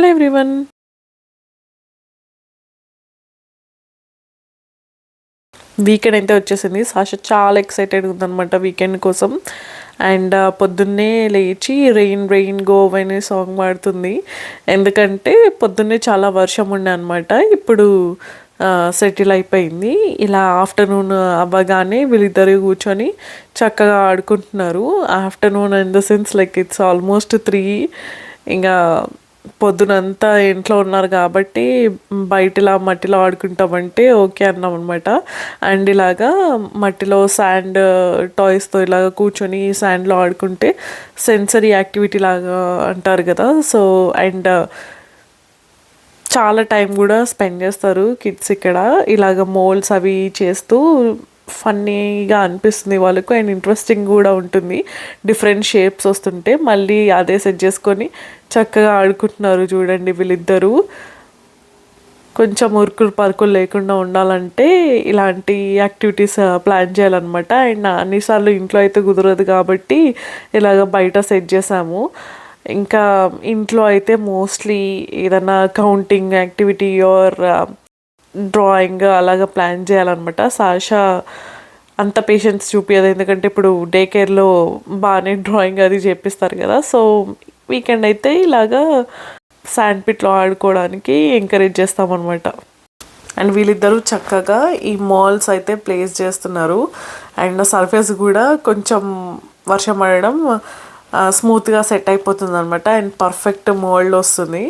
Hello everyone. Weekend అయితే వచ్చేసింది. Sasha చాలా ఎక్సైటెడ్గా ఉందనమాట వీకెండ్ కోసం. అండ్ పొద్దున్నే లేచి రెయిన్ రెయిన్ గో అనే సాంగ్ పాడుతుంది. ఎందుకంటే పొద్దున్నే చాలా వర్షం ఉండే అనమాట. ఇప్పుడు సెటిల్ అయిపోయింది. ఇలా ఆఫ్టర్నూన్ అవ్వగానే వీళ్ళిద్దరు కూర్చొని చక్కగా ఆడుకుంటున్నారు. Afternoon in the sense like it's almost 3. ఇంకా పొద్దునంతా ఇంట్లో ఉన్నారు కాబట్టి బయటలా మట్టిలో ఆడుకుంటామంటే ఓకే అన్నాం అనమాట. అండ్ ఇలాగా మట్టిలో శాండ్ టాయ్స్తో ఇలాగ కూర్చొని శాండ్లో ఆడుకుంటే సెన్సరీ యాక్టివిటీ లాగా అంటారు కదా. సో అండ్ చాలా టైం కూడా స్పెండ్ చేస్తారు కిడ్స్ ఇక్కడ. ఇలాగ మోల్డ్స్ అవి చేస్తూ ఫన్నీగా అనిపిస్తుంది వాళ్ళకు. అండ్ ఇంట్రెస్టింగ్ కూడా ఉంటుంది. డిఫరెంట్ షేప్స్ వస్తుంటే మళ్ళీ అదే సెట్ చేసుకొని చక్కగా ఆడుకుంటున్నారు. చూడండి వీళ్ళిద్దరూ. కొంచెం ఉరుకులు పరుకులు లేకుండా ఉండాలంటే ఇలాంటి యాక్టివిటీస్ ప్లాన్ చేయాలన్నమాట. అండ్ అన్నిసార్లు ఇంట్లో అయితే కుదరదు కాబట్టి ఇలాగ బయట సెట్ చేసాము. ఇంకా ఇంట్లో అయితే మోస్ట్లీ ఏదైనా కౌంటింగ్ యాక్టివిటీ ఆర్ డ్రాయింగ్ అలాగ ప్లాన్ చేయాలన్నమాట. సాషా అంత పేషెన్స్ చూపించదు, ఎందుకంటే ఇప్పుడు డే కేర్లో బాగానే డ్రాయింగ్ అది చేపిస్తారు కదా. సో వీకెండ్ అయితే ఇలాగా శాండ్ పిట్లో ఆడుకోవడానికి ఎంకరేజ్ చేస్తామన్నమాట. అండ్ వీళ్ళిద్దరూ చక్కగా ఈ మాల్స్ అయితే ప్లేస్ చేస్తున్నారు. అండ్ సర్ఫేస్ కూడా కొంచెం వర్షం పడడం స్మూత్గా సెట్ అయిపోతుంది అనమాట. అండ్ పర్ఫెక్ట్ మోల్డ్ వస్తుంది.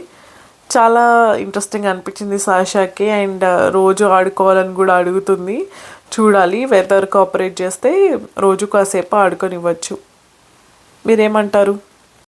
చాలా ఇంట్రెస్టింగ్ అనిపించింది సాషాకి. అండ్ రోజు ఆడుకోవాలని కూడా అడుగుతుంది. చూడాలి, వెదర్ కోఆపరేట్ చేస్తే రోజు కాసేపు ఆడుకొని ఇవ్వచ్చు. మీరేమంటారు?